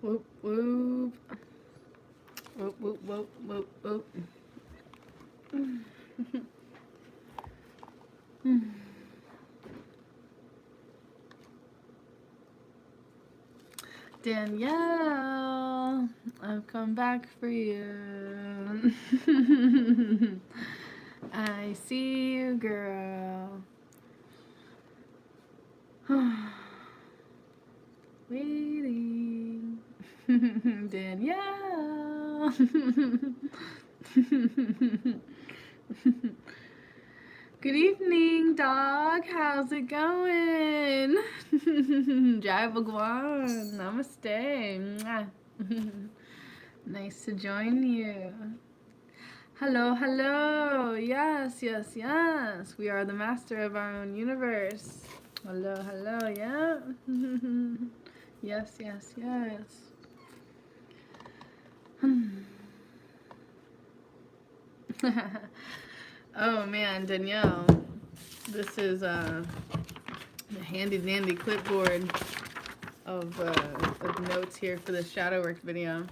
Whoop, whoop. Whoop, whoop, whoop, whoop, whoop. Danielle, I've come back for you. I see you, girl. Waiting. Danielle. Good evening, dog. How's it going? Jai Bhagwan. Namaste. Mwah. Nice to join you. Hello, hello. Yes, yes, yes. We are the master of our own universe. Hello, hello. Yeah. Yes, yes, yes. Oh man, Danielle, this is a handy dandy clipboard of notes here for the shadow work video.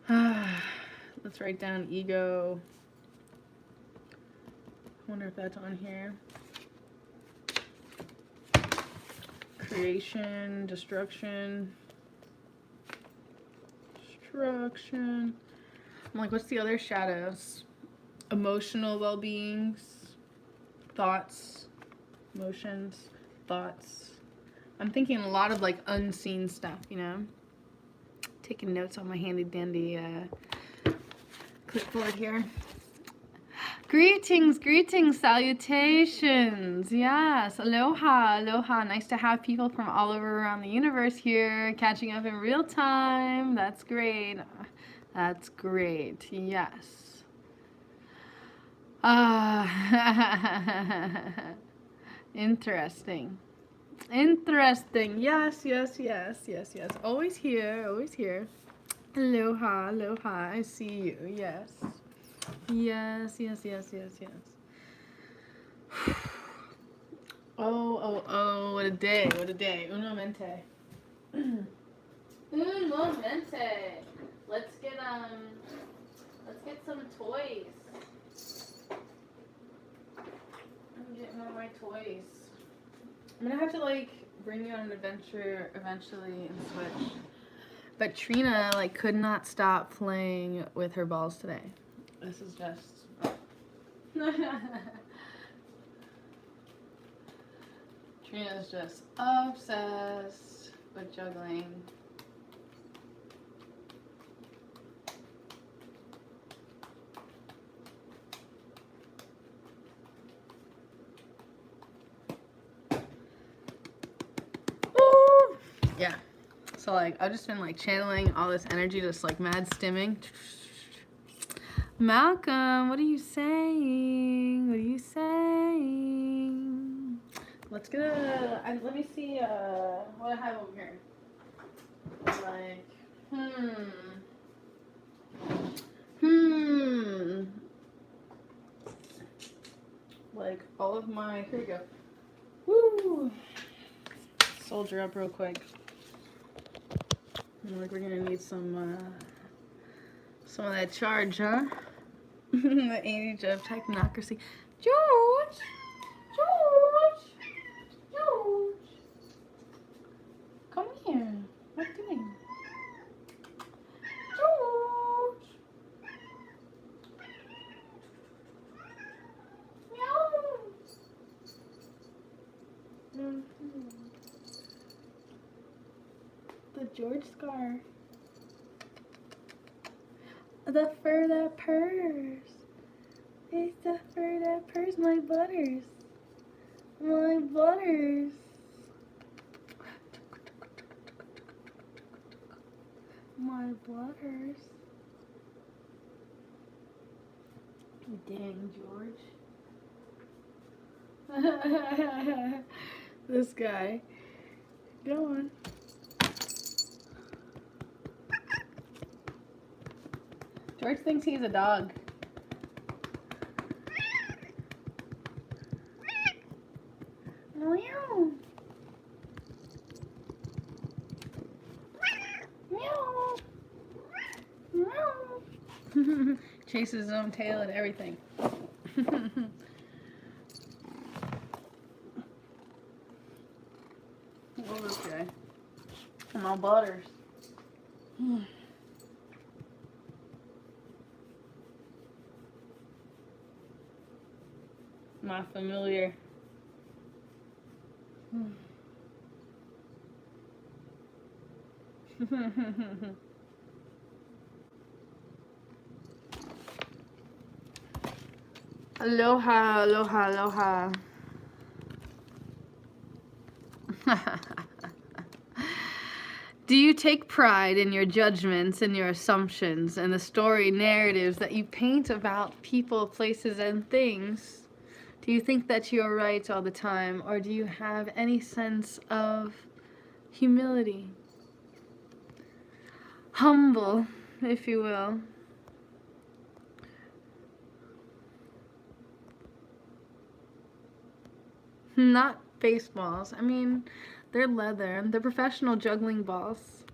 Let's write down ego. I wonder if that's on here. Creation, destruction. Destruction. I'm like, what's the other shadows? Emotional well-beings, thoughts, emotions, thoughts. I'm thinking a lot of like unseen stuff, you know? Taking notes on my handy dandy clipboard here. Greetings, greetings, salutations. Yes, aloha, aloha. Nice to have people from all over around the universe here catching up in real time. That's great. That's great. Yes. Interesting. Interesting. Yes, yes, yes, yes, yes. Always here, always here. Aloha, aloha. I see you. Yes. Yes, yes, yes, yes, yes. Oh, what a day, what a day. Uno mente. Uno mente. Let's get some toys. I'm getting all my toys. I'm gonna have to like bring you on an adventure eventually and switch. But Trina like could not stop playing with her balls today. This is just Trina's just obsessed with juggling. Ooh. Yeah. So like I've just been like channeling all this energy, just like mad stimming. Malcolm, what are you saying? What are you saying? Let's get let me see what I have over here. Like, like all of my, here we go. Woo! Soldier up real quick. Like we're gonna need some of that charge, huh? The age of technocracy. George! George! George! Come here. What are you doing? George! Meow! The George scar. The fur that purrs. It's the fur that purrs, my butters. My butters. My butters. Dang, George. This guy. Go on. George thinks he's a dog. Meow. Chases his own tail and everything. Love this guy. And all butters. Not familiar. Aloha, aloha, aloha. Do you take pride in your judgments and your assumptions and the story narratives that you paint about people, places, and things? Do you think that you're right all the time, or do you have any sense of humility? Humble, if you will. Not baseballs. I mean, they're leather. They're professional juggling balls.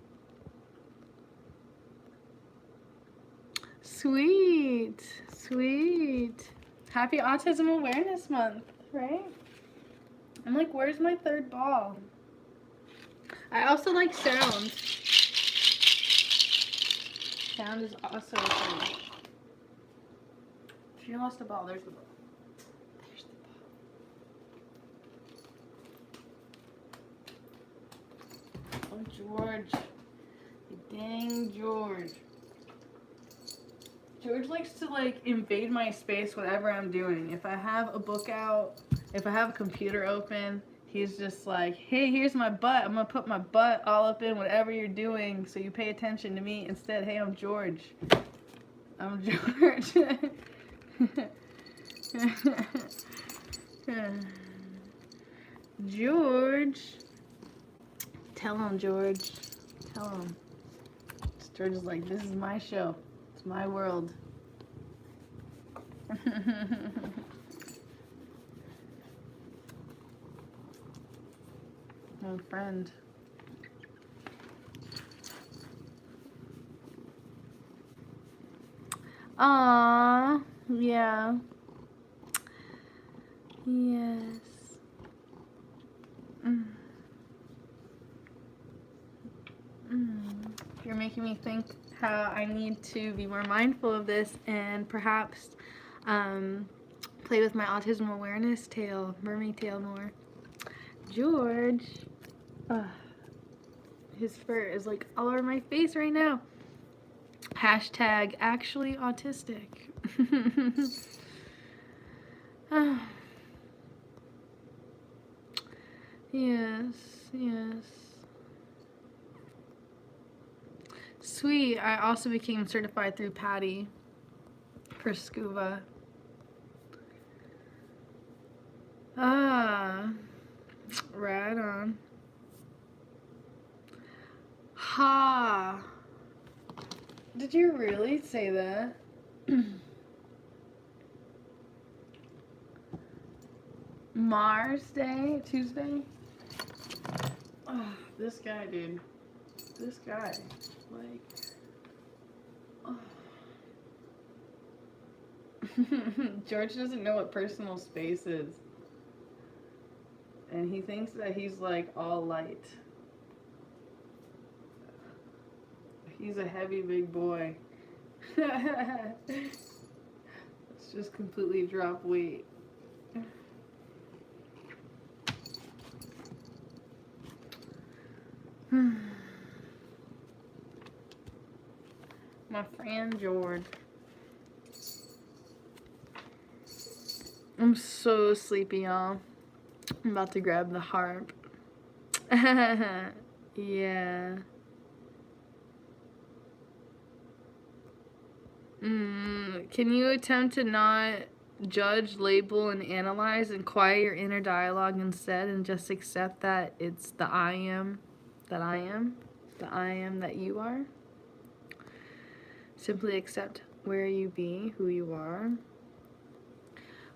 Sweet. Sweet. Happy Autism Awareness Month, right? I'm like, where's my third ball? I also like sounds. Sound is also a thing. She lost a ball. There's the ball. There's the ball. Oh, George. You dang George. George likes to like invade my space whatever I'm doing. If I have a book out, if I have a computer open, he's just like, hey, here's my butt. I'm going to put my butt all up in whatever you're doing so you pay attention to me instead. Hey, I'm George. I'm George. George. Tell him, George. Tell him. George is like, this is my show. It's my world. My friend. Aww, yeah. Yes. You're making me think how I need to be more mindful of this and perhaps play with my autism awareness tail, mermaid tail more. George. His fur is like all over my face right now. Hashtag actually autistic. Yes, yes. Sweet. I also became certified through Patty for scuba. Ah, right on. Ha. Did you really say that? Mars Day, Tuesday? Oh, this guy, dude. This guy. Like. Oh. George doesn't know what personal space is. And he thinks that he's like all light. He's a heavy big boy. Let's just completely drop weight. My friend George. I'm so sleepy, y'all. I'm about to grab the harp. Yeah. Can you attempt to not judge, label, and analyze and quiet your inner dialogue instead and just accept that it's the I am that I am, the I am that you are? Simply accept where you be, who you are,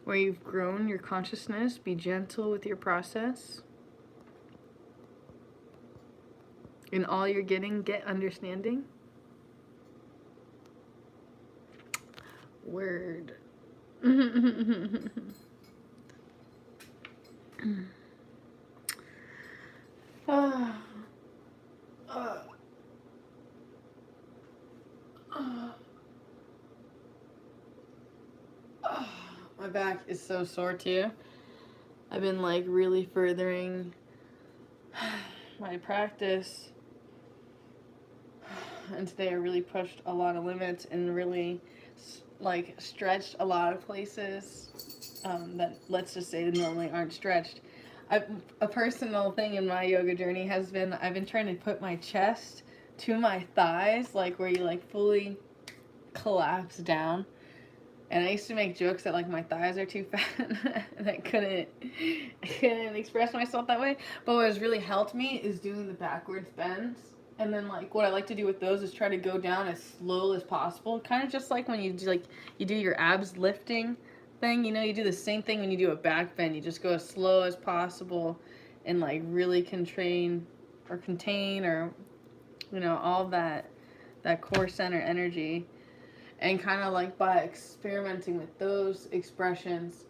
where you've grown your consciousness. Be gentle with your process. In all you're getting, get understanding. Word. My back is so sore too. I've been like really furthering my practice, and today I really pushed a lot of limits and really like stretched a lot of places that, let's just say, normally aren't stretched. A personal thing in my yoga journey has been I've been trying to put my chest to my thighs, like where you like fully collapse down. And I used to make jokes that like my thighs are too fat and I couldn't express myself that way. But what has really helped me is doing the backwards bends. And then like what I like to do with those is try to go down as slow as possible. Kind of just like when you do your abs lifting thing, you know, you do the same thing when you do a back bend. You just go as slow as possible and like really contain or you know, all that core center energy. And kind of like by experimenting with those expressions,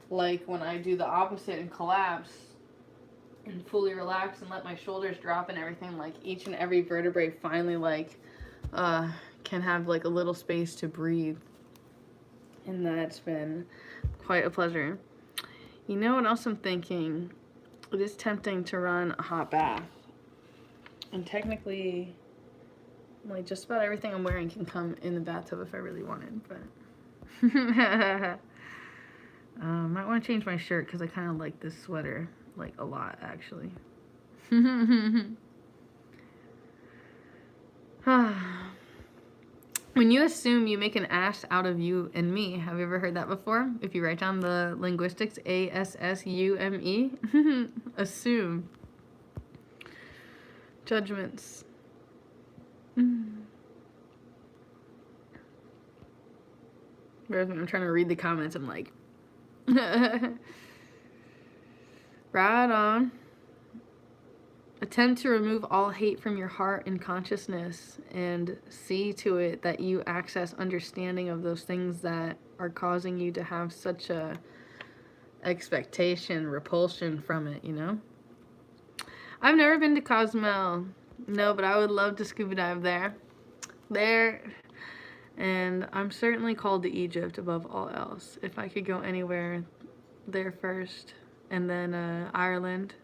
like when I do the opposite and collapse and fully relax and let my shoulders drop and everything, like each and every vertebrae finally like can have like a little space to breathe. And that's been quite a pleasure. You know what else I'm thinking? It is tempting to run a hot bath. And technically, like just about everything I'm wearing can come in the bathtub if I really wanted, but might want to change my shirt because I kind of like this sweater like a lot actually. When you assume, you make an ass out of you and me. Have you ever heard that before? If you write down the linguistics, ASSUME, assume. Judgments. I'm trying to read the comments. I'm like, right on. Attempt to remove all hate from your heart and consciousness and see to it that you access understanding of those things that are causing you to have such a expectation, repulsion from it, you know? I've never been to Cozumel. No, but I would love to scuba dive there. And I'm certainly called to Egypt above all else. If I could go anywhere, there first. And then Ireland.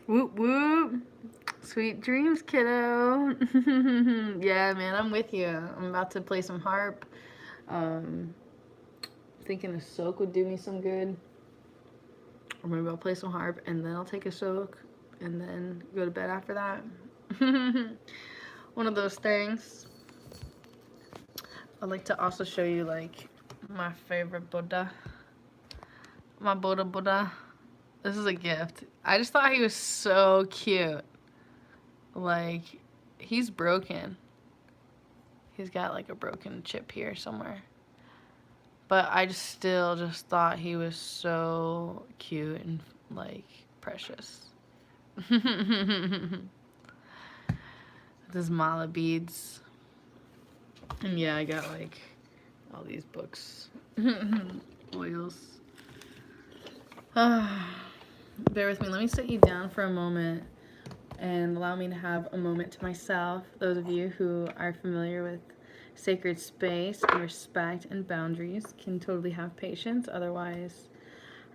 Whoop whoop. Sweet dreams, kiddo. Yeah, man, I'm with you. I'm about to play some harp. Thinking a soak would do me some good. Or maybe I'll play some harp and then I'll take a soak and then go to bed after that. One of those things. I'd like to also show you like my favorite Buddha. My Buddha. This is a gift. I just thought he was so cute. Like, he's broken. He's got like a broken chip here somewhere. But I still just thought he was so cute and like precious. These mala beads. And yeah, I got like all these books. Oils. Bear with me. Let me sit you down for a moment and allow me to have a moment to myself. Those of you who are familiar with sacred space and respect and boundaries can totally have patience. Otherwise,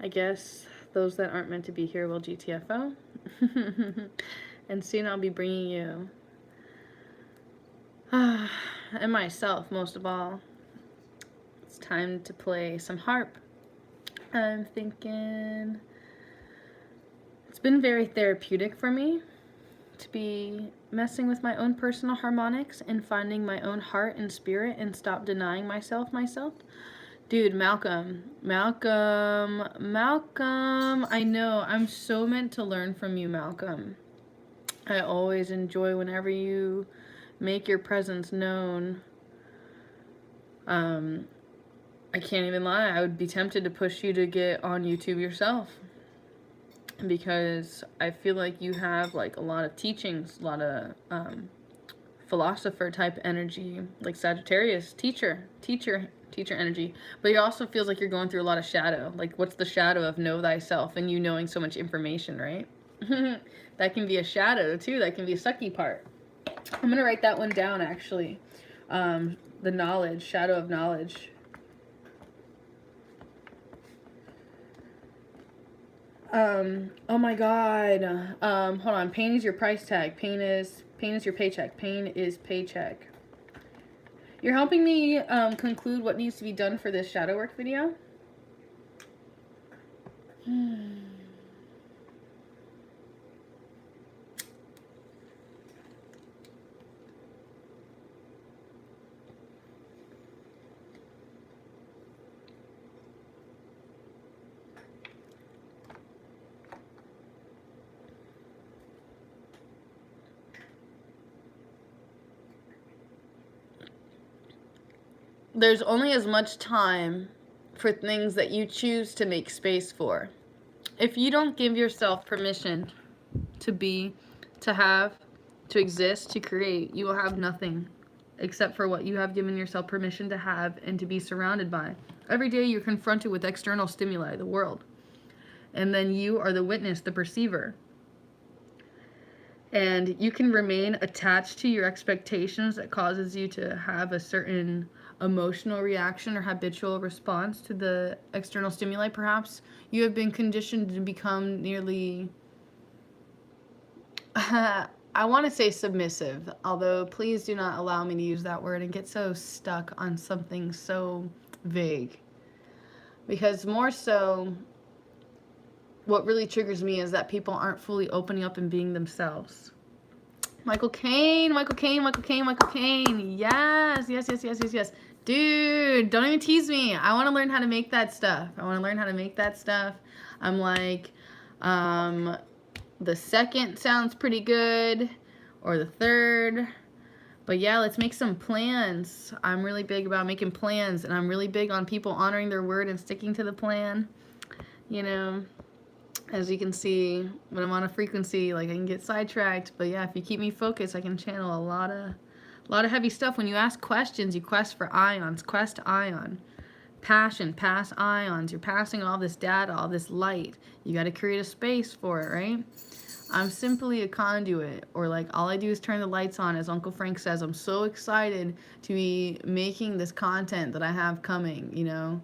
I guess those that aren't meant to be here will GTFO. And soon I'll be bringing you, and myself most of all, it's time to play some harp. I'm thinking it's been very therapeutic for me to be messing with my own personal harmonics and finding my own heart and spirit and stop denying myself. Dude, Malcolm, I know, I'm so meant to learn from you, Malcolm. I always enjoy whenever you make your presence known. I can't even lie, I would be tempted to push you to get on YouTube yourself because I feel like you have like a lot of teachings, a lot of philosopher type energy, like Sagittarius, teacher energy. But it also feels like you're going through a lot of shadow. Like, what's the shadow of know thyself and you knowing so much information, right? That can be a shadow too. That can be a sucky part. I'm gonna write that one down actually. The knowledge, shadow of knowledge. Oh my God. Hold on. Pain is your price tag. Pain is your paycheck. Pain is paycheck. You're helping me conclude what needs to be done for this shadow work video. There's only as much time for things that you choose to make space for. If you don't give yourself permission to be, to have, to exist, to create, you will have nothing except for what you have given yourself permission to have and to be surrounded by. Every day you're confronted with external stimuli, the world. And then you are the witness, the perceiver. And you can remain attached to your expectations that causes you to have a certain emotional reaction or habitual response to the external stimuli. Perhaps you have been conditioned to become nearly, I want to say submissive, although please do not allow me to use that word and get so stuck on something so vague. Because more so, what really triggers me is that people aren't fully opening up and being themselves. Michael Caine, Michael Caine, Michael Caine, Michael Caine. Yes, yes, yes, yes, yes, yes. Dude, don't even tease me. I want to learn how to make that stuff. I'm like, the second sounds pretty good, or the third. But yeah, let's make some plans. I'm really big about making plans, and I'm really big on people honoring their word and sticking to the plan. You know, as you can see, when I'm on a frequency, like I can get sidetracked. But yeah, if you keep me focused, I can channel a lot of heavy stuff. When you ask questions, you quest for ions. Quest ion. Passion, pass ions. You're passing all this data, all this light. You got to create a space for it, right? I'm simply a conduit, or like all I do is turn the lights on, as Uncle Frank says. I'm so excited to be making this content that I have coming, you know?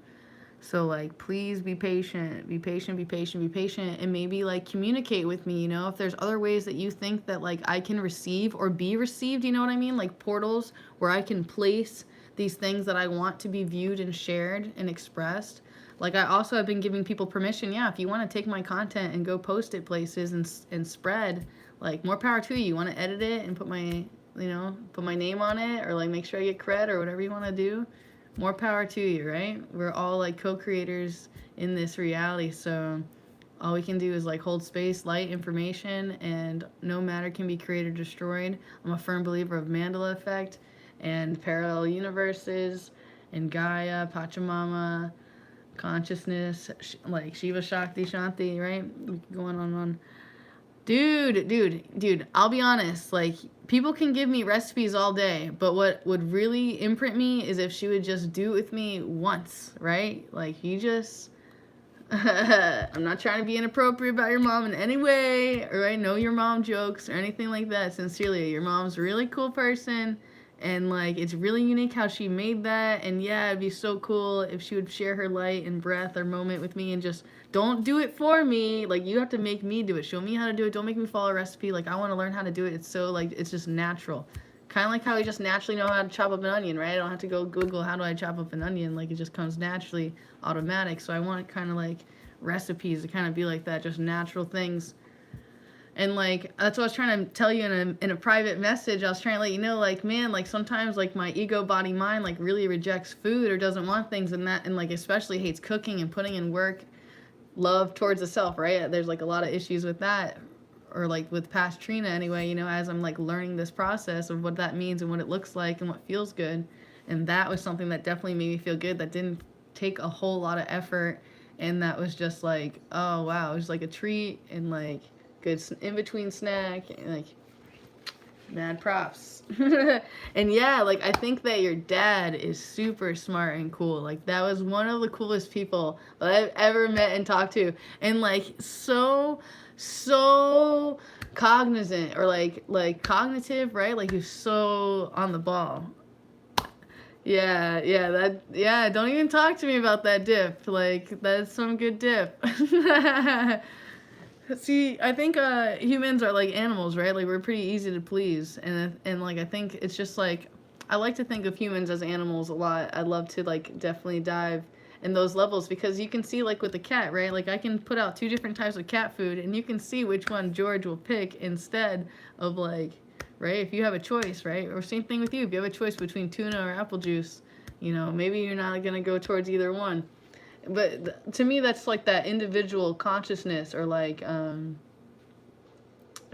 So like, please be patient, be patient, be patient, be patient, and maybe like communicate with me, you know, if there's other ways that you think that like I can receive or be received, you know what I mean? Like portals where I can place these things that I want to be viewed and shared and expressed. Like I also have been giving people permission, yeah, if you want to take my content and go post it places and spread, like more power to you. You want to edit it and put my, you know, put my name on it, or like make sure I get cred or whatever you want to do. More power to you, right? We're all like co-creators in this reality, so all we can do is like hold space, light, information, and no matter can be created or destroyed. I'm a firm believer of Mandela effect and parallel universes and Gaia, Pachamama, consciousness, like Shiva, Shakti, Shanti, right? Going on and on. Dude, I'll be honest, like, people can give me recipes all day, but what would really imprint me is if she would just do it with me once, right? Like, you just, I'm not trying to be inappropriate about your mom in any way, or I know your mom jokes or anything like that. Sincerely, your mom's a really cool person, and like, it's really unique how she made that, and yeah, it'd be so cool if she would share her light and breath or moment with me, and just don't do it for me. Like, you have to make me do it. Show me how to do it. Don't make me follow a recipe. Like, I want to learn how to do it. It's so, like, it's just natural. Kind of like how we just naturally know how to chop up an onion, right? I don't have to go Google how do I chop up an onion. Like, it just comes naturally, automatic. So I want kind of like recipes to kind of be like that, just natural things. And like, that's what I was trying to tell you in a private message. I was trying to let you know, like, man, like sometimes like my ego, body, mind like really rejects food or doesn't want things, and that, and like especially hates cooking and putting in work, love towards the self, right? There's like a lot of issues with that, or like with past Trina anyway, you know, as I'm like learning this process of what that means and what it looks like and what feels good. And that was something that definitely made me feel good, that didn't take a whole lot of effort and that was just like, oh wow, it was like a treat and like good in between snack and like mad props. And yeah, like I think that your dad is super smart and cool. Like that was one of the coolest people that I've ever met and talked to, and like so cognizant, or like cognitive, right? Like he's so on the ball. Yeah, don't even talk to me about that dip. Like that's some good dip. See, I think humans are like animals, right? Like we're pretty easy to please, and like I think it's just like I like to think of humans as animals a lot. I'd love to like definitely dive in those levels, because you can see like with the cat, right? Like I can put out 2 different types of cat food, and you can see which one George will pick instead of like, right? If you have a choice, right? Or same thing with you. If you have a choice between tuna or apple juice, you know, maybe you're not gonna go towards either one. But to me, that's like that individual consciousness, or like I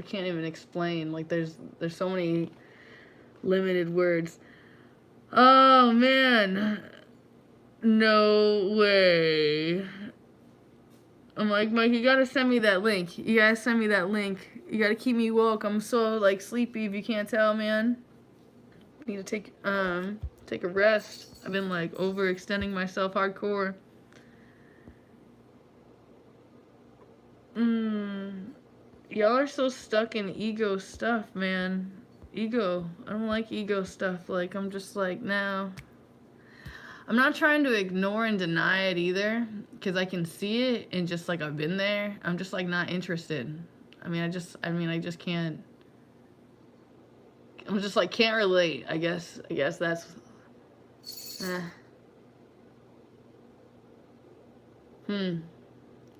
can't even explain. Like there's so many limited words. Oh man, no way. I'm like, Mike, you gotta send me that link. You gotta send me that link. You gotta keep me woke. I'm so like sleepy, if you can't tell, man. Need to take a rest. I've been like overextending myself hardcore. Y'all are so stuck in ego stuff, man. Ego. I don't like ego stuff. Like, I'm just like, no. I'm not trying to ignore and deny it either, because I can see it and just like I've been there. I'm just like not interested. I just can't. I'm just like can't relate. I guess that's.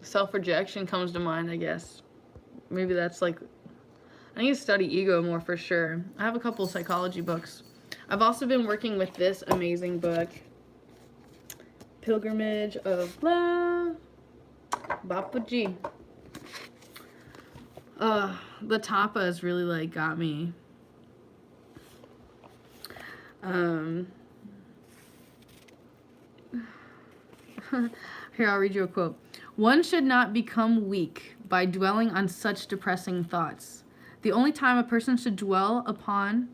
Self-rejection comes to mind, I guess. Maybe that's like, I need to study ego more for sure. I have a couple psychology books. I've also been working with this amazing book, Pilgrimage of Love, Bapa G. The tapas really like got me. Here, I'll read you a quote. One should not become weak by dwelling on such depressing thoughts. The only time a person should dwell upon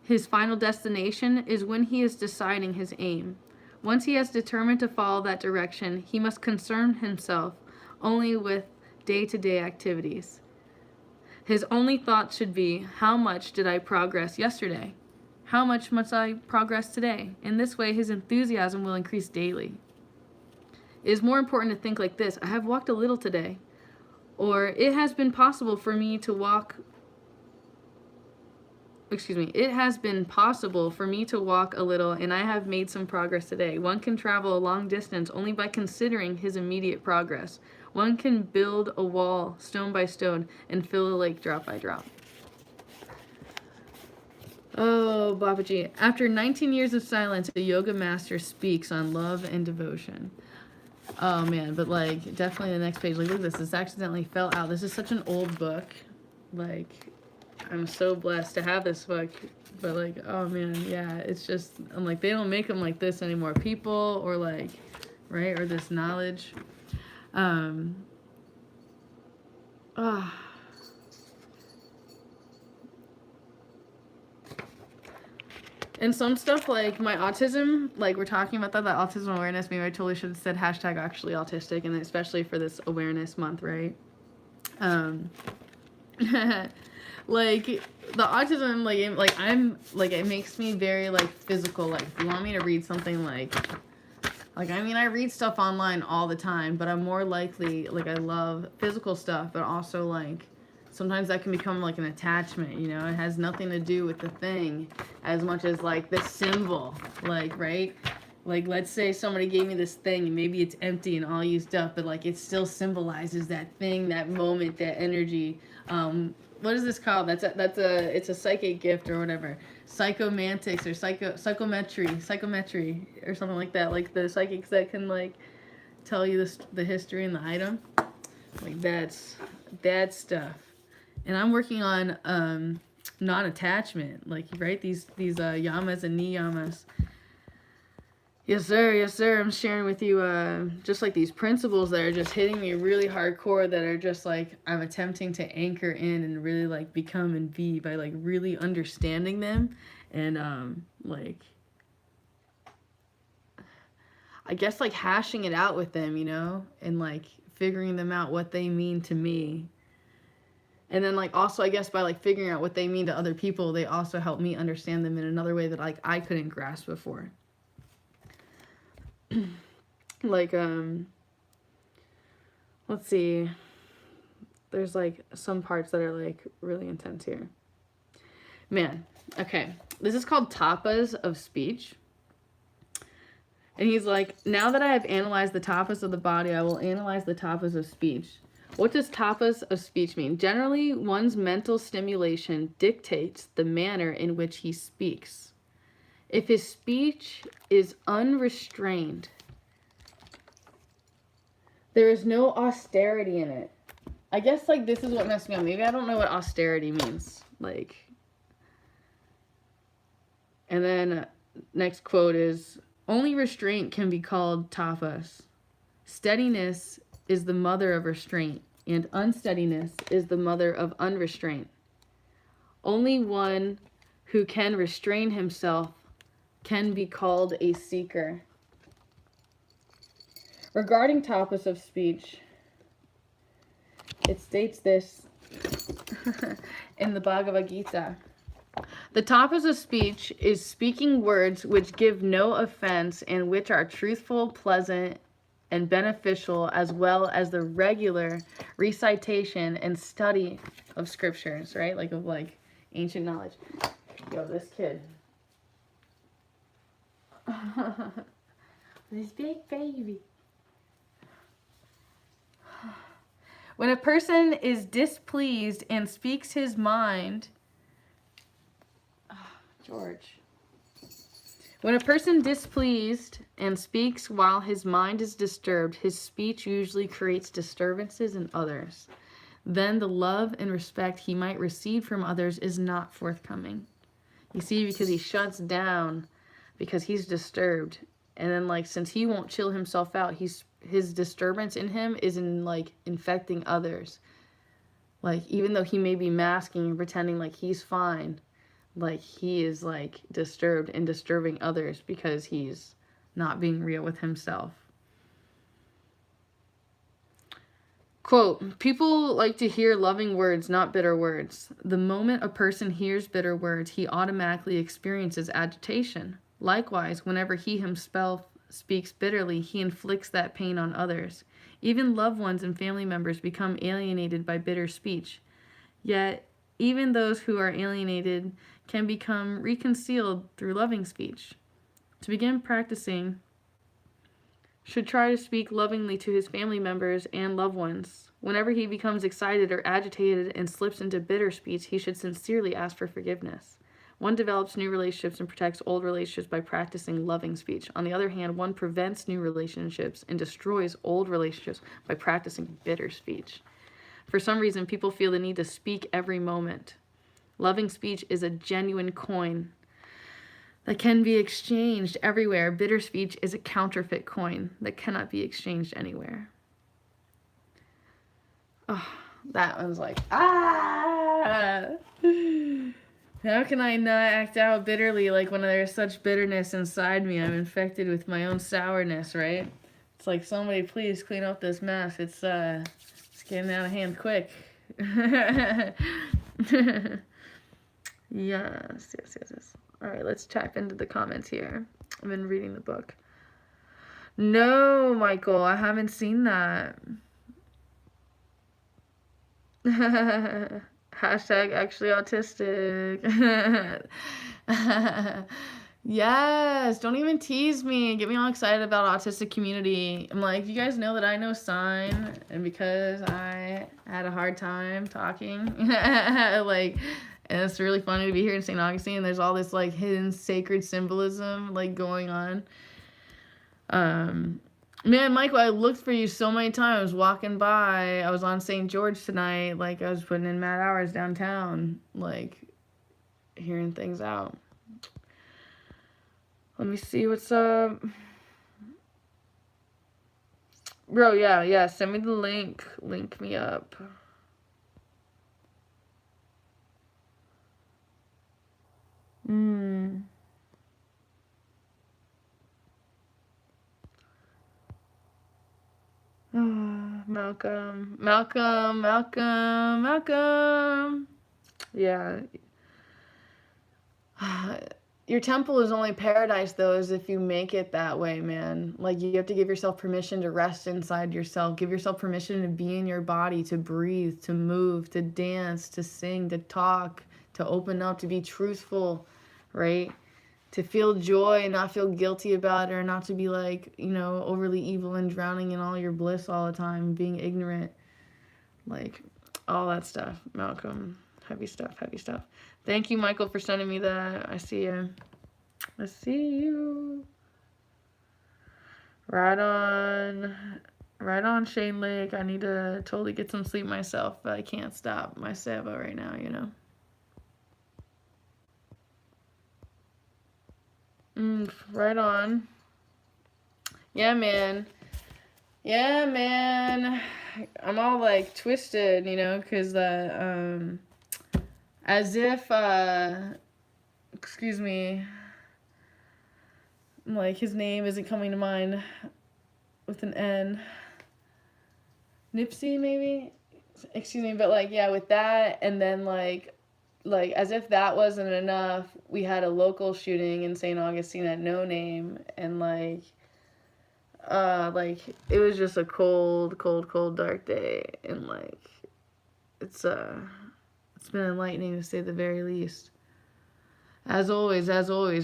his final destination is when he is deciding his aim. Once he has determined to follow that direction, he must concern himself only with day-to-day activities. His only thought should be, how much did I progress yesterday? How much must I progress today? In this way, his enthusiasm will increase daily. It is more important to think like this: I have walked a little today. Or it has been possible for me to walk a little, and I have made some progress today. One can travel a long distance only by considering his immediate progress. One can build a wall stone by stone and fill a lake drop by drop. Oh, Babaji. After 19 years of silence, a yoga master speaks on love and devotion. Oh man, but like definitely the next page. Like look at this. This accidentally fell out. This is such an old book. Like I'm so blessed to have this book. But like, oh man, yeah, it's just, I'm like, they don't make them like this anymore. People, or like, right, or this knowledge. And some stuff like my autism, like we're talking about that autism awareness, maybe I totally should have said hashtag actually autistic, and especially for this awareness month, right? Like the autism, like I'm like, it makes me very like physical. Like if you want me to read something like I read stuff online all the time, but I'm more likely, like I love physical stuff, but also like sometimes that can become like an attachment, you know? It has nothing to do with the thing as much as like the symbol, like, right? Like, let's say somebody gave me this thing and maybe it's empty and all used up, but like it still symbolizes that thing, that moment, that energy. What is this called? It's a psychic gift or whatever. Psychomantics or psychometry or something like that. Like the psychics that can like tell you the history and the item. Like that's stuff. And I'm working on non-attachment, like, right, these yamas and niyamas. Yes, sir. Yes, sir. I'm sharing with you just like these principles that are just hitting me really hardcore, that are just like I'm attempting to anchor in and really like become and be by like really understanding them and like I guess like hashing it out with them, you know, and like figuring them out what they mean to me. And then like also I guess by like figuring out what they mean to other people, they also help me understand them in another way that like I couldn't grasp before. Like let's see. There's like some parts that are like really intense here. Man, okay. This is called tapas of speech. And he's like, now that I have analyzed the tapas of the body, I will analyze the tapas of speech. What does tapas of speech mean? Generally, one's mental stimulation dictates the manner in which he speaks. If his speech is unrestrained, there is no austerity in it. I guess like this is what messed me up. Maybe I don't know what austerity means. Like, and then next quote is, only restraint can be called tapas. Steadiness is the mother of restraint, and unsteadiness is the mother of unrestraint. Only one who can restrain himself can be called a seeker. Regarding tapas of speech, it states this in the Bhagavad Gita. The tapas of speech is speaking words which give no offense and which are truthful, pleasant, and beneficial, as well as the regular recitation and study of scriptures, right? Like of like ancient knowledge. Yo, this kid. This big baby. When a person is displeased and speaks his mind, George. When a person displeased and speaks while his mind is disturbed, his speech usually creates disturbances in others. Then the love and respect he might receive from others is not forthcoming. You see, because he shuts down because he's disturbed. And then like since he won't chill himself out, his disturbance in him is in like infecting others. Like even though he may be masking and pretending like he's fine, like he is like disturbed and disturbing others because he's not being real with himself. Quote, people like to hear loving words, not bitter words. The moment a person hears bitter words, he automatically experiences agitation. Likewise, whenever he himself speaks bitterly, he inflicts that pain on others. Even loved ones and family members become alienated by bitter speech. Yet, even those who are alienated can become reconciled through loving speech. To begin practicing, should try to speak lovingly to his family members and loved ones. Whenever he becomes excited or agitated and slips into bitter speech, he should sincerely ask for forgiveness. One develops new relationships and protects old relationships by practicing loving speech. On the other hand, one prevents new relationships and destroys old relationships by practicing bitter speech. For some reason, people feel the need to speak every moment. Loving speech is a genuine coin that can be exchanged everywhere. Bitter speech is a counterfeit coin that cannot be exchanged anywhere. Oh, that one's like, ah! How can I not act out bitterly like when there's such bitterness inside me? I'm infected with my own sourness, right? It's like, somebody please clean up this mess. It's getting out of hand quick. Yes. All right, let's tap into the comments here. I've been reading the book. No, Michael, I haven't seen that. Hashtag actually autistic. Yes, don't even tease me. Get me all excited about autistic community. I'm like, you guys know that I know sign, and because I had a hard time talking, like, and it's really funny to be here in St. Augustine. There's all this like hidden sacred symbolism like going on. Man, Michael, I looked for you so many times walking by. I was on St. George tonight. Like, I was putting in mad hours downtown, like, hearing things out. Let me see what's up. Bro, yeah, send me the link. Link me up. Malcolm. Yeah. Your temple is only paradise, though, is if you make it that way, man. Like, you have to give yourself permission to rest inside yourself. Give yourself permission to be in your body, to breathe, to move, to dance, to sing, to talk, to open up, to be truthful, right? To feel joy and not feel guilty about it, or not to be like, overly evil and drowning in all your bliss all the time, being ignorant. Like, all that stuff, Malcolm. Heavy stuff, heavy stuff. Thank you, Michael, for sending me that. I see you. I see you. Right on. Right on, Shane Lake. I need to totally get some sleep myself, but I can't stop my Sava right now, Right on. Yeah, man. Yeah, man. I'm all like twisted, because as if, excuse me, like his name isn't coming to mind with an N. Nipsey, maybe? Excuse me, but like, yeah, with that, and then like as if that wasn't enough, we had a local shooting in St. Augustine at No Name, and like it was just a cold, cold, cold, dark day, and like it's been enlightening to say the very least. As always,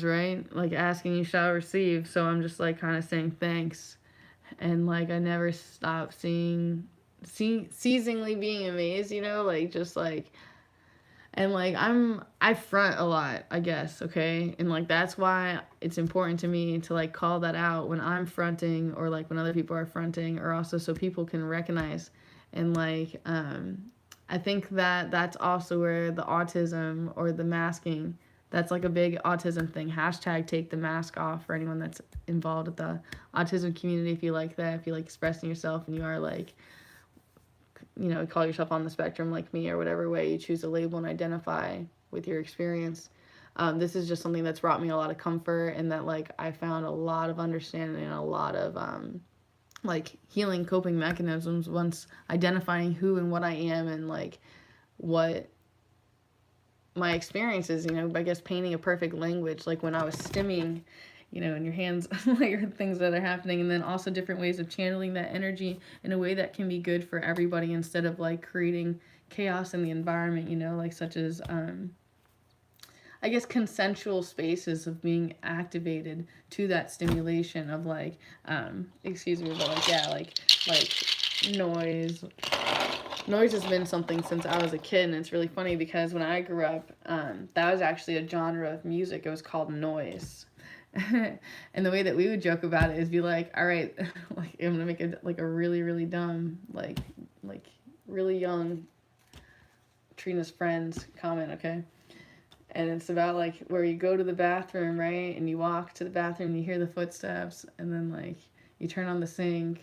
right? Like, asking you shall receive. So I'm just like kind of saying thanks, and like I never stop seasoningly being amazed, like just like, and like I front a lot, I guess, okay, and like that's why it's important to me to like call that out when I'm fronting, or like when other people are fronting, or also so people can recognize, and like I think that that's also where the autism or the masking, that's like a big autism thing. Hashtag take the mask off for anyone that's involved with the autism community. If you like that, if you like expressing yourself, and you are like, call yourself on the spectrum like me, or whatever way you choose to label and identify with your experience. This is just something that's brought me a lot of comfort, and that like I found a lot of understanding and a lot of like healing coping mechanisms once identifying who and what I am, and like what my experiences, I guess painting a perfect language, like when I was stimming, in your hands, like things that are happening, and then also different ways of channeling that energy in a way that can be good for everybody, instead of like creating chaos in the environment, like such as I guess consensual spaces of being activated to that stimulation of like excuse me, but like, yeah, like noise. Noise has been something since I was a kid, and it's really funny because when I grew up, that was actually a genre of music. It was called noise. And the way that we would joke about it is be like, all right, like I'm gonna make it like a really, really dumb, like really young Trina's friends comment, okay? And it's about like where you go to the bathroom, right? And you walk to the bathroom and you hear the footsteps, and then like you turn on the sink,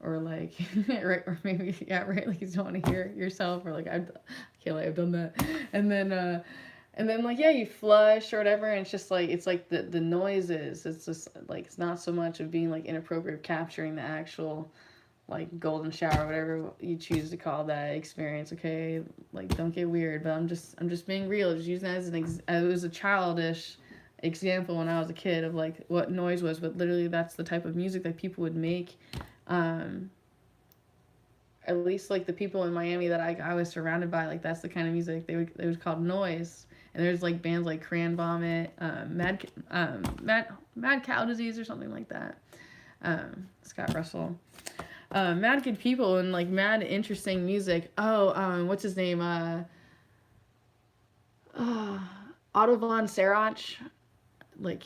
or like right, or maybe, yeah, right, like you don't want to hear yourself, or like I've done that, and then like, yeah, you flush or whatever, and it's just like, it's like the noises, it's just like, it's not so much of being like inappropriate, capturing the actual like golden shower, whatever you choose to call that experience, okay? Like, don't get weird, but I'm just being real, just using that as it was a childish example when I was a kid of like what noise was, but literally that's the type of music that people would make. At least like the people in Miami that I was surrounded by, like that's the kind of music it was called noise. And there's like bands like Cran Vomit, Mad Cow Disease or something like that. Scott Russell. Mad good people and like mad interesting music. What's his name? Otto von Serach. Like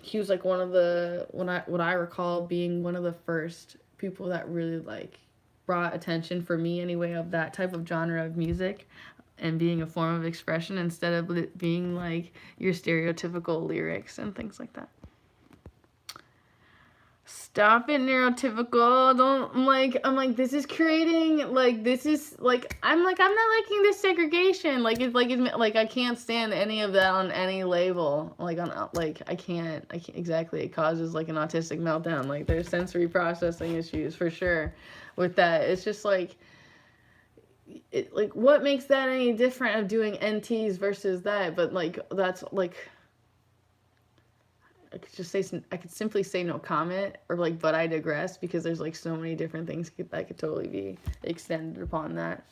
he was like one of the, what I recall being one of the first people that really like brought attention, for me anyway, of that type of genre of music, and being a form of expression instead of it being like your stereotypical lyrics and things like that. Stop it, neurotypical. Don't, I'm like, this is creating, like, this is, like, I'm not liking this segregation. Like, like, I can't stand any of that on any label. Like, I can't, exactly. It causes, like, an autistic meltdown. Like, there's sensory processing issues, for sure, with that. It's just, like, like, what makes that any different of doing NTs versus that? But, like, that's, like, I could simply say no comment, or like, but I digress, because there's like so many different things that could totally be extended upon that.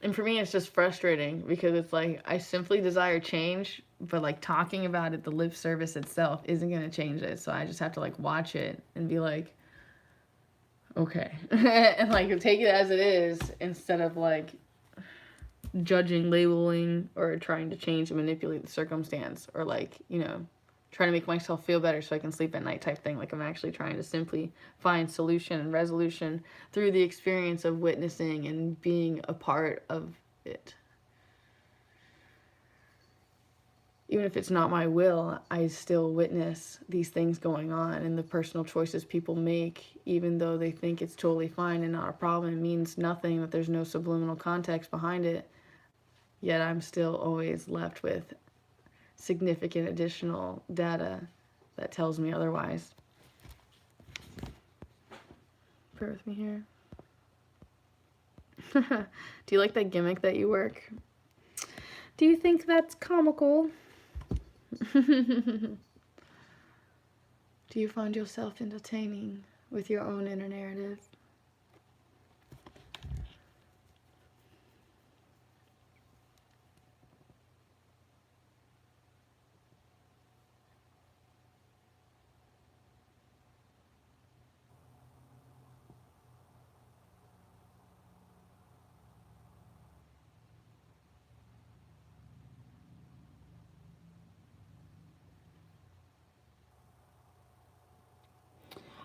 And for me, it's just frustrating, because it's like, I simply desire change, but like talking about it, the lip service itself isn't going to change it. So I just have to like watch it and be like, okay, and like take it as it is, instead of like judging, labeling, or trying to change and manipulate the circumstance, or like, you know, trying to make myself feel better so I can sleep at night type thing. Like, I'm actually trying to simply find solution and resolution through the experience of witnessing and being a part of it. Even if it's not my will, I still witness these things going on, and the personal choices people make, even though they think it's totally fine and not a problem. It means nothing, that there's no subliminal context behind it. Yet I'm still always left with significant additional data that tells me otherwise. Bear with me here. Do you like that gimmick that you work? Do you think that's comical? Do you find yourself entertaining with your own inner narrative?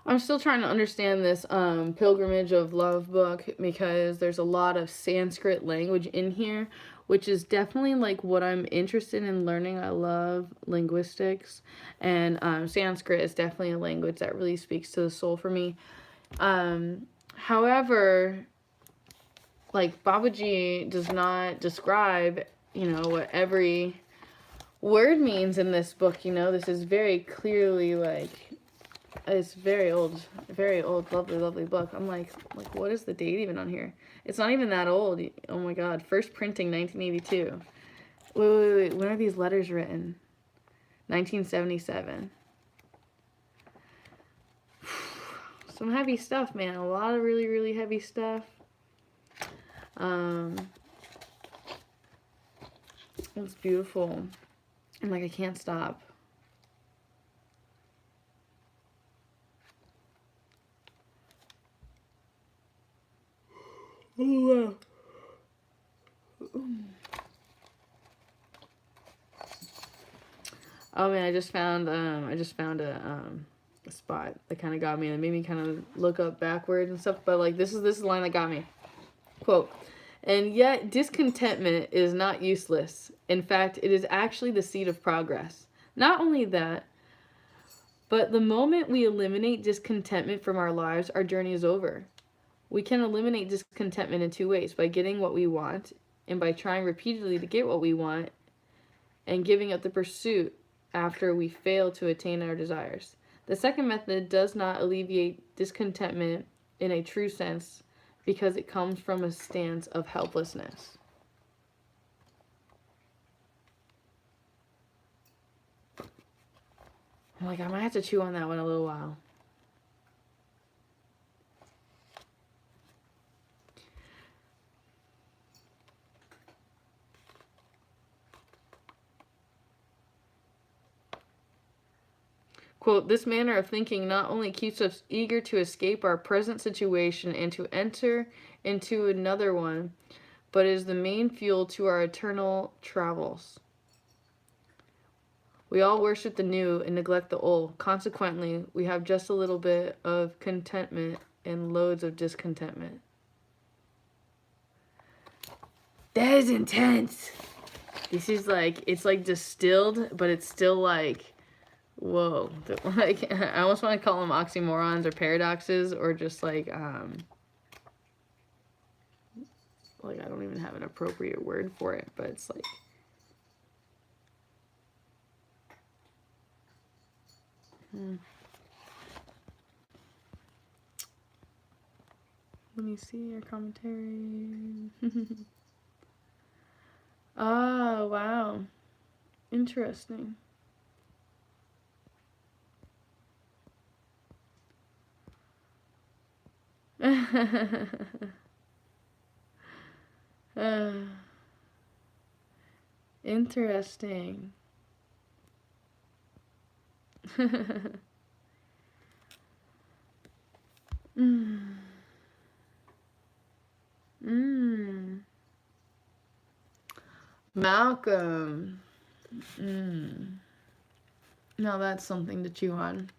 I'm still trying to understand this Pilgrimage of Love book, because there's a lot of Sanskrit language in here, which is definitely like what I'm interested in learning. I love linguistics, and Sanskrit is definitely a language that really speaks to the soul for me. However, like, Babaji does not describe, you know, what every word means in this book. You know, this is very clearly like, it's very old, lovely, lovely book. I'm like, what is the date even on here? It's not even that old. Oh my God. First printing, 1982. Wait. When are these letters written? 1977. Some heavy stuff, man. A lot of really, really heavy stuff. It's beautiful. And like, I can't stop. Oh, wow. Oh man, I just found a spot that kind of got me, and it made me kind of look up backwards and stuff. But like, this is the line that got me. Quote, "And yet discontentment is not useless. In fact, it is actually the seed of progress. Not only that, but the moment we eliminate discontentment from our lives, our journey is over. We can eliminate discontentment in two ways: by getting what we want, and by trying repeatedly to get what we want, and giving up the pursuit after we fail to attain our desires. The second method does not alleviate discontentment in a true sense, because it comes from a stance of helplessness." I'm like, I might have to chew on that one a little while. Quote, "This manner of thinking not only keeps us eager to escape our present situation and to enter into another one, but is the main fuel to our eternal travels. We all worship the new and neglect the old. Consequently, we have just a little bit of contentment and loads of discontentment." That is intense. This is like, it's like distilled, but it's still like Whoa. Like, I almost want to call them oxymorons or paradoxes, or just like I don't even have an appropriate word for it, but it's like, let me see your commentary. Oh, wow. Interesting. Interesting. Mm. Mm. Malcolm. Mm. Now that's something to chew on.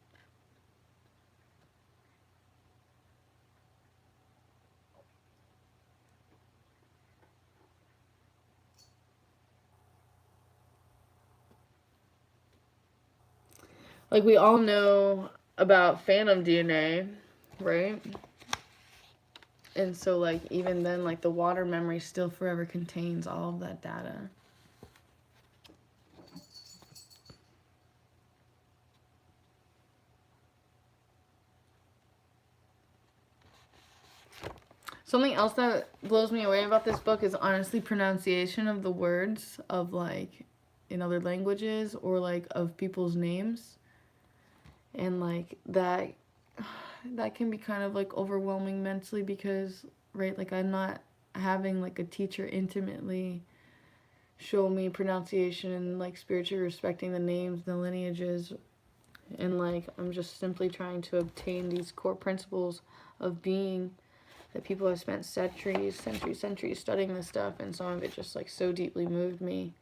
Like, we all know about phantom DNA, right? And so, like, even then, like, the water memory still forever contains all of that data. Something else that blows me away about this book is honestly pronunciation of the words of, like, in other languages, or like of people's names. And like that can be kind of like overwhelming mentally, because, right, like, I'm not having like a teacher intimately show me pronunciation and like spiritually respecting the names, the lineages, and like I'm just simply trying to obtain these core principles of being that people have spent centuries studying this stuff, and some of it just like so deeply moved me.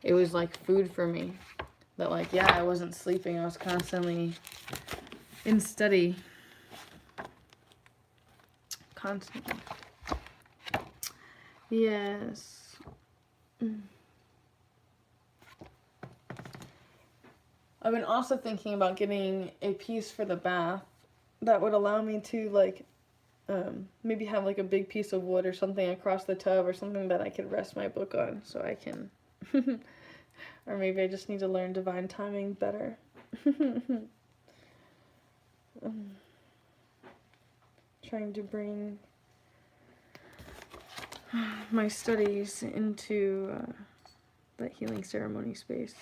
It was like food for me. That, like, yeah, I wasn't sleeping. I was constantly in study. Constantly. Yes. I've been also thinking about getting a piece for the bath that would allow me to, like, maybe have like a big piece of wood or something across the tub, or something that I could rest my book on, so I can or maybe I just need to learn divine timing better. Trying to bring my studies into that healing ceremony space.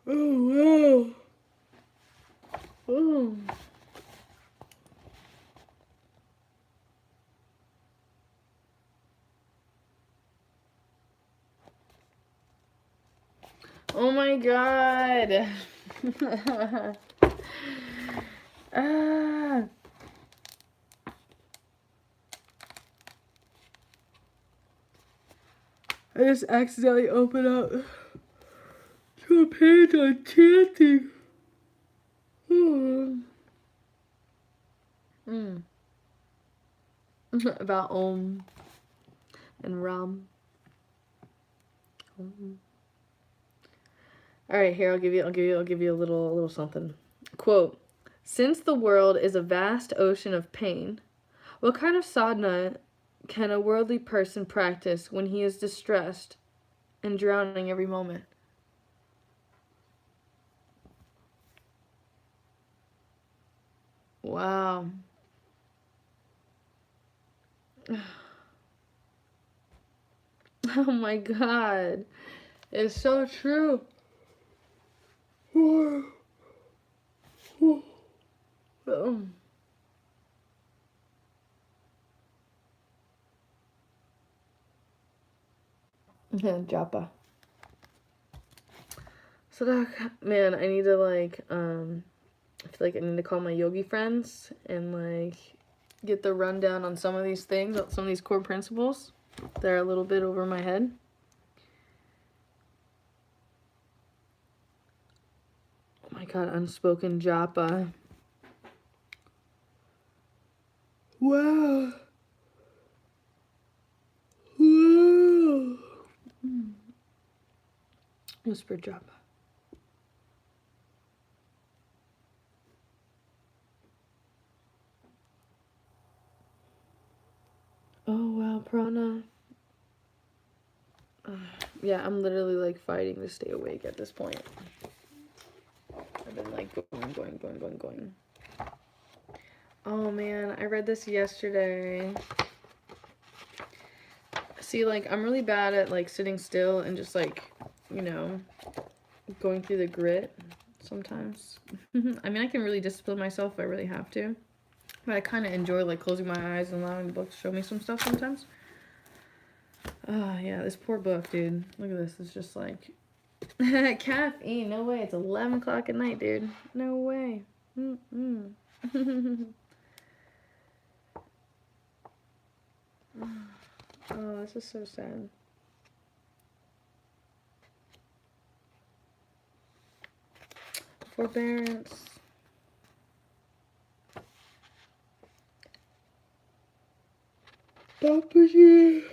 Oh, wow. Oh. Oh my god. Ah. I just accidentally opened up to a page on chanting. About Om and Ram. All right, here I'll give you a little something. Quote: "Since the world is a vast ocean of pain, what kind of sadhana can a worldly person practice when he is distressed and drowning every moment?" Wow. Oh my god. It's so true. Japa. So that, man, I need to like I feel like I need to call my yogi friends and like get the rundown on some of these things, some of these core principles that are a little bit over my head. Oh my god, unspoken japa. Wow. Wow. Whisper drop. Oh wow, Prana. Yeah, I'm literally like fighting to stay awake at this point. I've been like going. Oh man, I read this yesterday. See, like, I'm really bad at like sitting still and just like, you know, going through the grit sometimes. I mean, I can really discipline myself if I really have to. But I kind of enjoy like closing my eyes and allowing the book to show me some stuff sometimes. Yeah, this poor book, dude. Look at this. It's just like caffeine. No way. It's 11 o'clock at night, dude. No way. Oh, this is so sad. Forbearance. Property.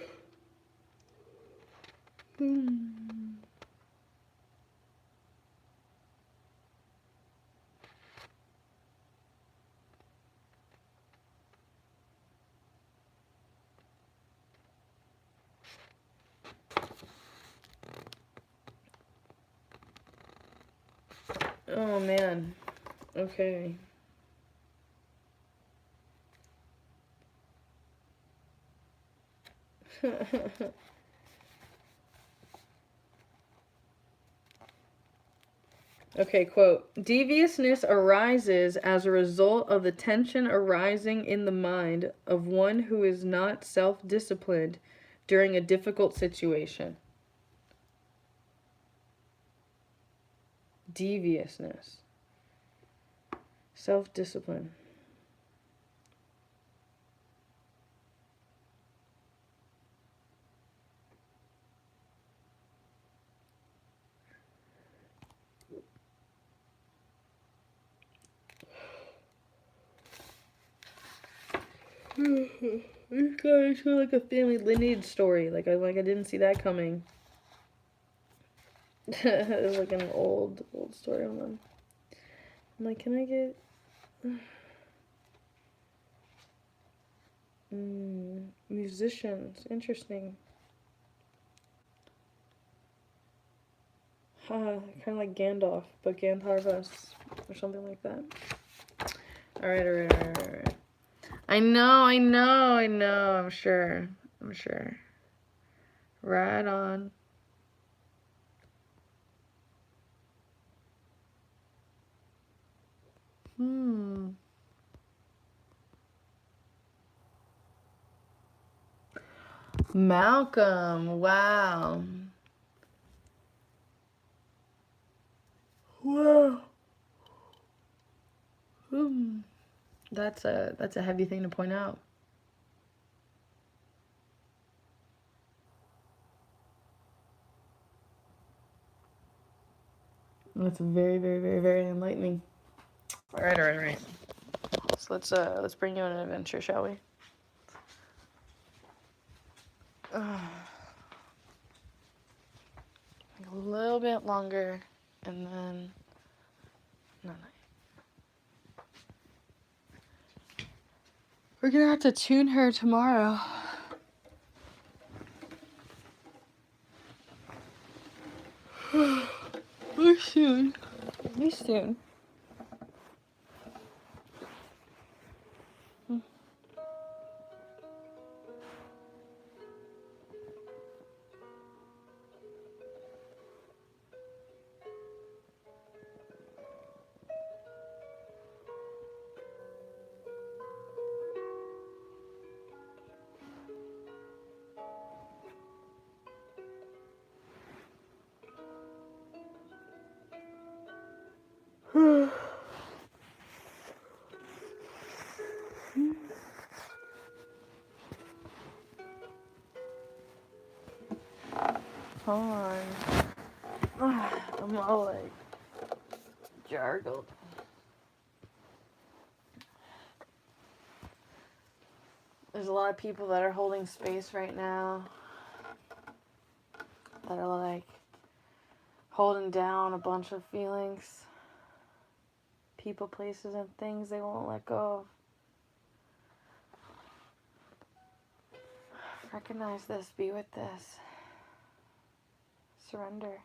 Oh man. Okay. Okay, quote, deviousness arises as a result of the tension arising in the mind of one who is not self-disciplined during a difficult situation. Deviousness. Self-discipline. This guy is like a family lineage story. Like I didn't see that coming. It was like an old story on them. I'm like, can I get musicians? Interesting. Kind of like Gandalf, but Gandharvas or something like that. All right. I know. I'm sure. Right on. Malcolm. Wow. That's a heavy thing to point out. That's very enlightening. All right. So let's bring you on an adventure, shall we? A little bit longer, and then no. We're gonna have to tune her tomorrow. We're soon. Hold on. I'm all like jargled. There's a lot of people that are holding space right now that are like holding down a bunch of feelings, people, places, and things they won't let go of. Recognize this, be with this, surrender.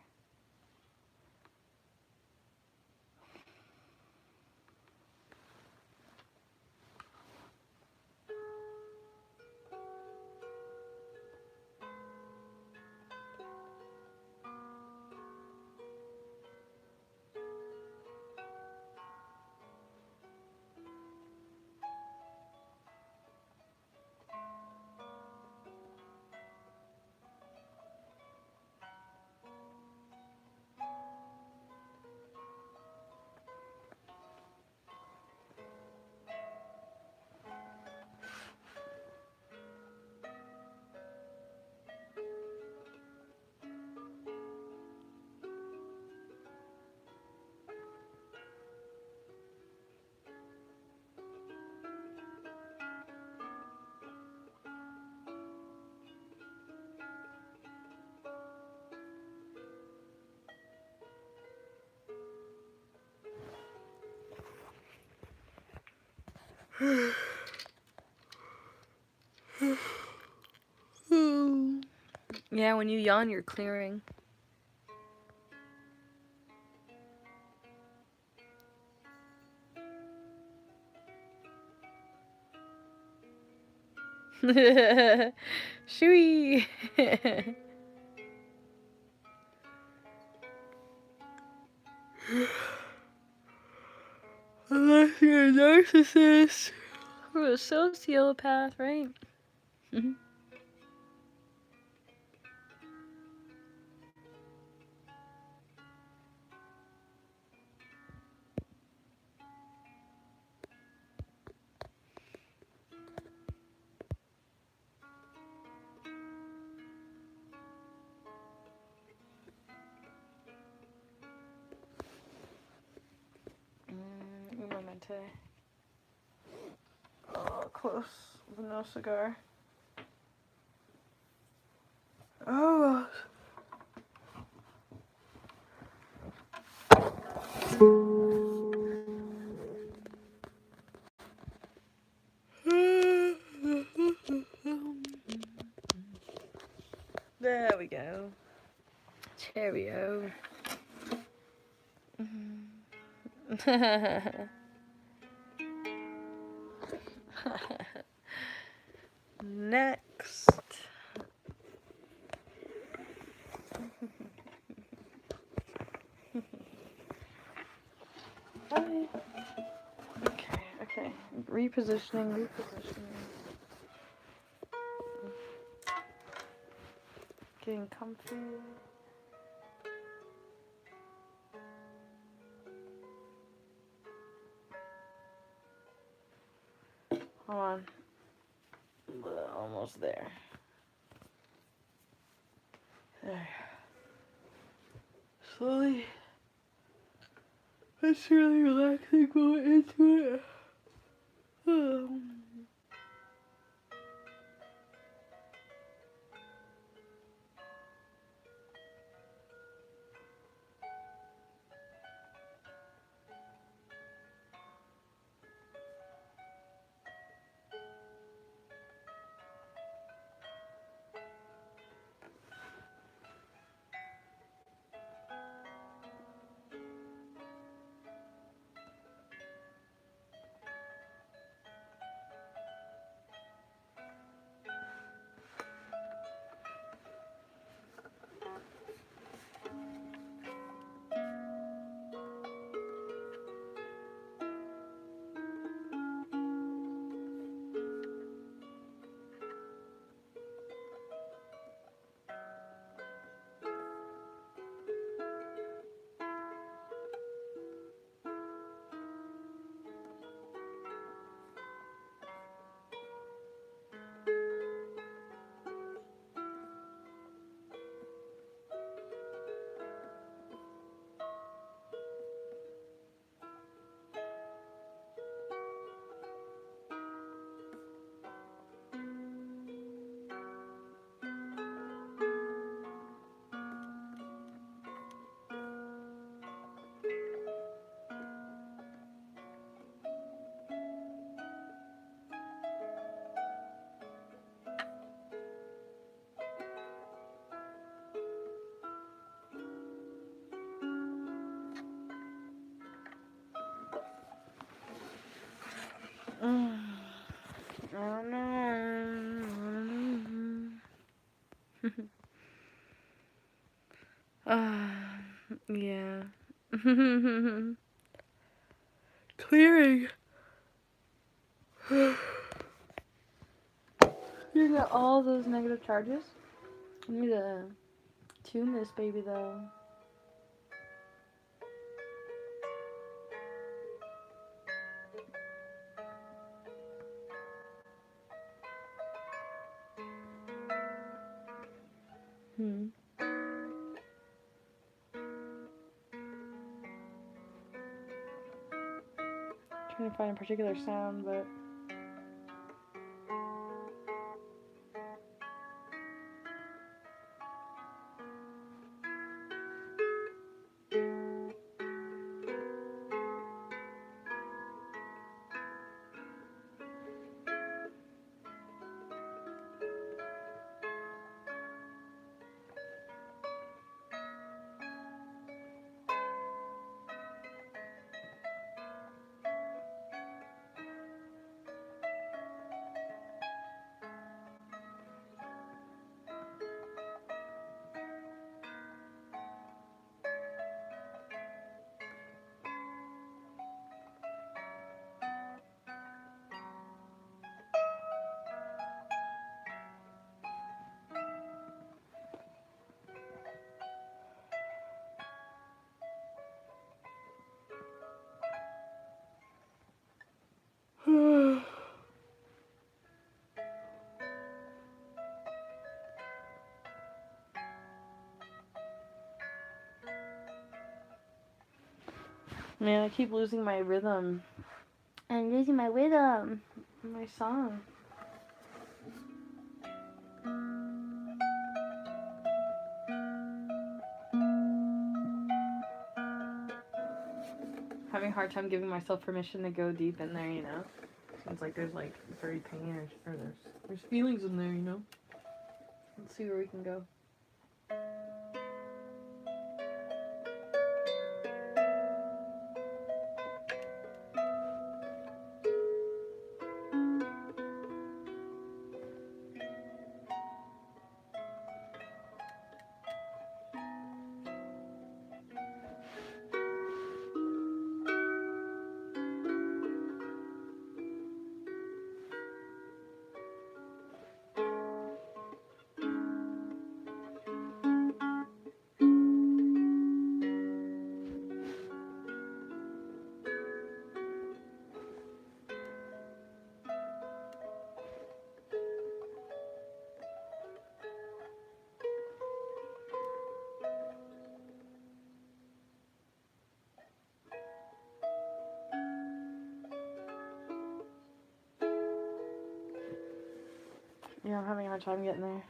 Yeah, when you yawn, you're clearing. Shooey. Unless you're a narcissist or a sociopath, right? Un momento. Oh, close with no cigar. Oh. There we go. Cheerio. Next. Okay. Repositioning. Getting comfy. Hold on. Almost there. There. Slowly. It's really relaxing going into it. Yeah. Clearing. You got all those negative charges. I need to tune this baby though. Trying to find a particular sound, but man, I keep losing my rhythm. I'm losing my rhythm. My song. Having a hard time giving myself permission to go deep in there, you know? Seems like there's like very pain or there's feelings in there, you know? Let's see where we can go. Yeah, I'm having a hard time getting there.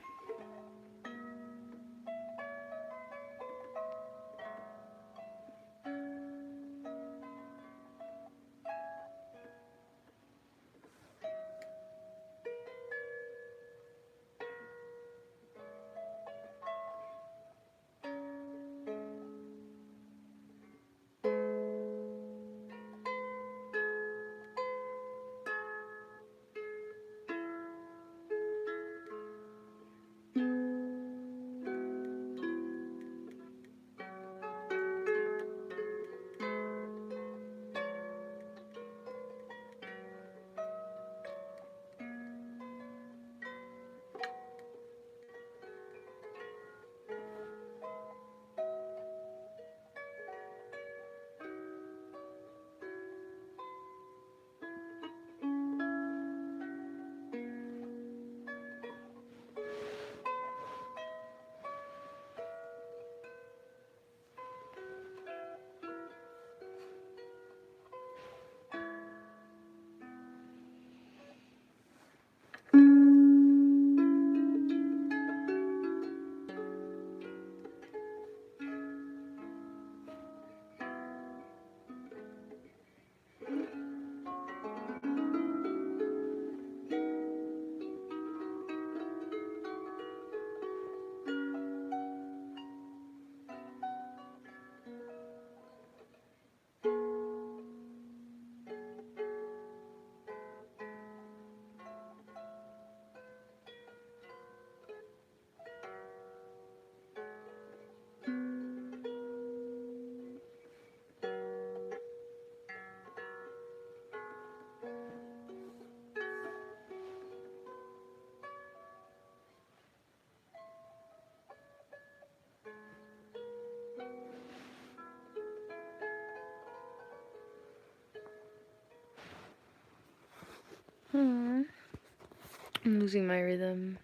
I'm losing my rhythm.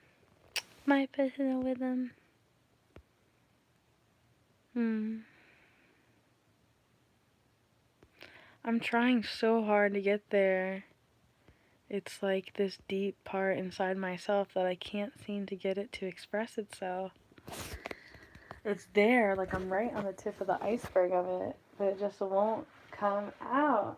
My personal rhythm. I'm trying so hard to get there. It's like this deep part inside myself that I can't seem to get it to express itself. It's there, like I'm right on the tip of the iceberg of it, but it just won't come out.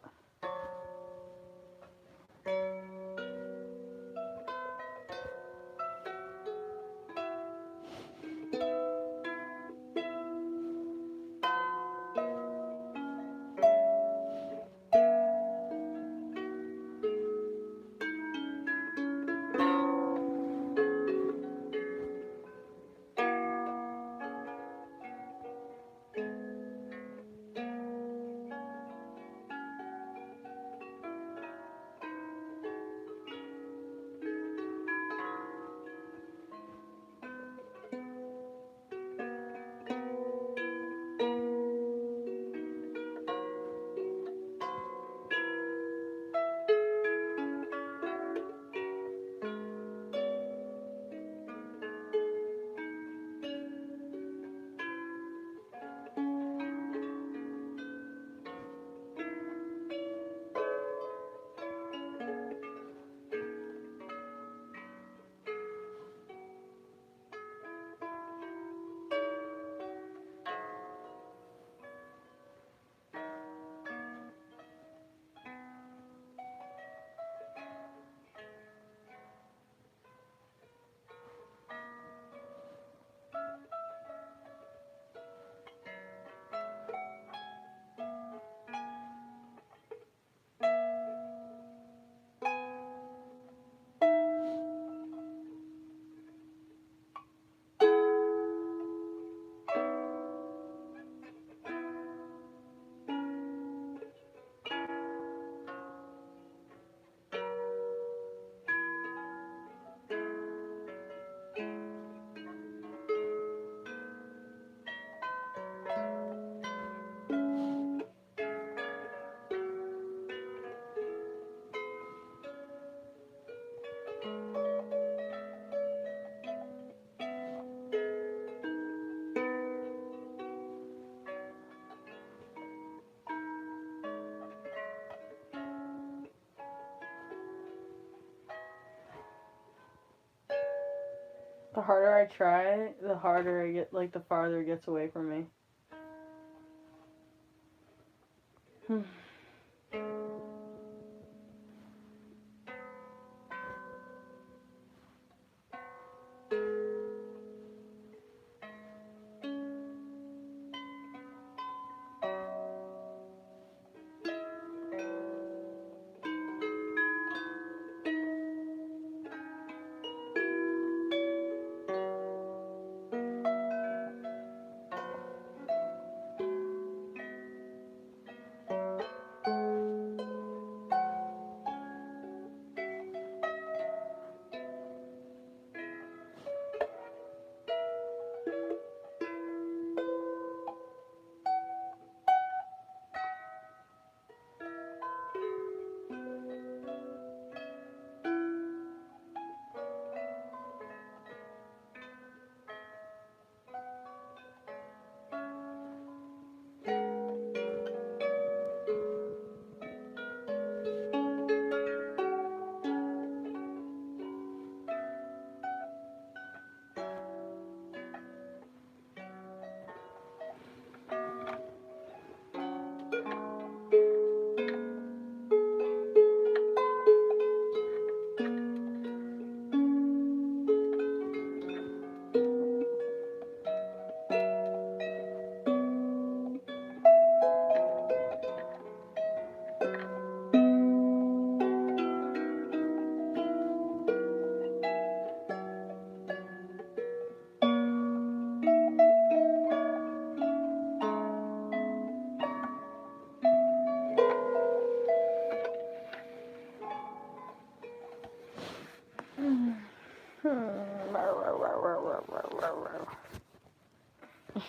The harder I try, the harder I get, like the farther it gets away from me.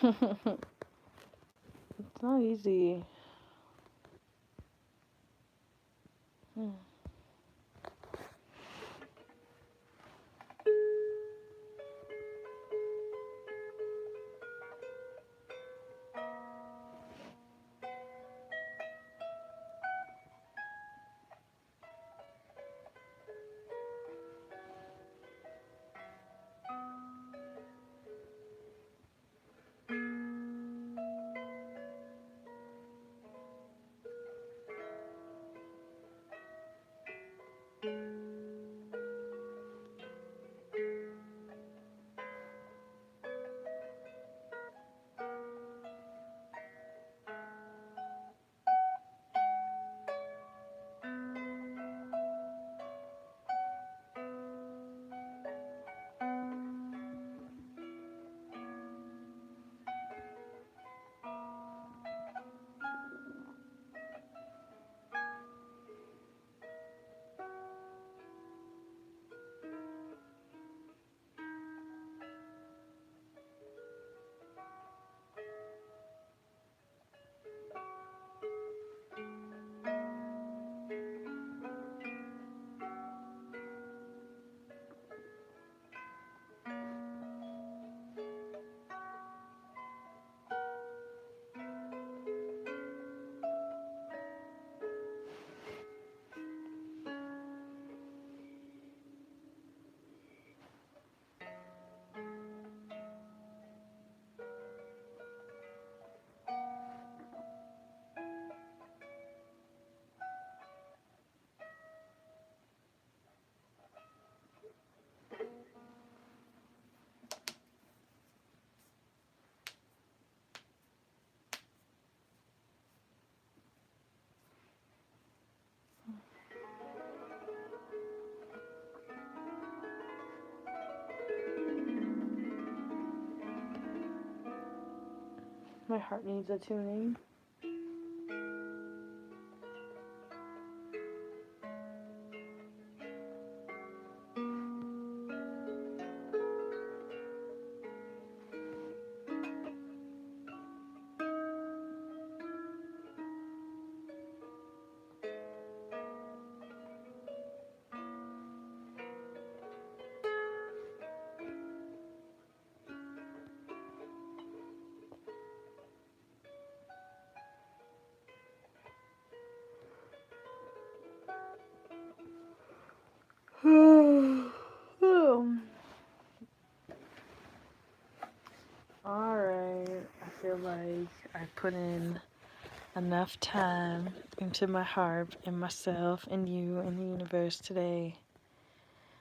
It's not easy. My heart needs a tuning. Alright, I feel like I put in enough time into my heart and myself and you and the universe today.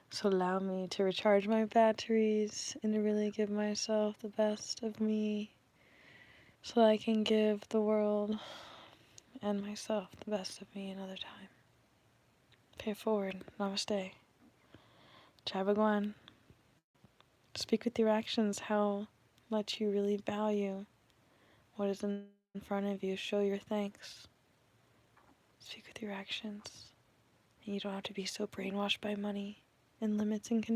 So allow me to recharge my batteries and to really give myself the best of me so I can give the world and myself the best of me another time. Pay it forward. Namaste. Chabagwan. Speak with your actions how much you really value what is in front of you. Show your thanks. Speak with your actions. And you don't have to be so brainwashed by money and limits and conditions.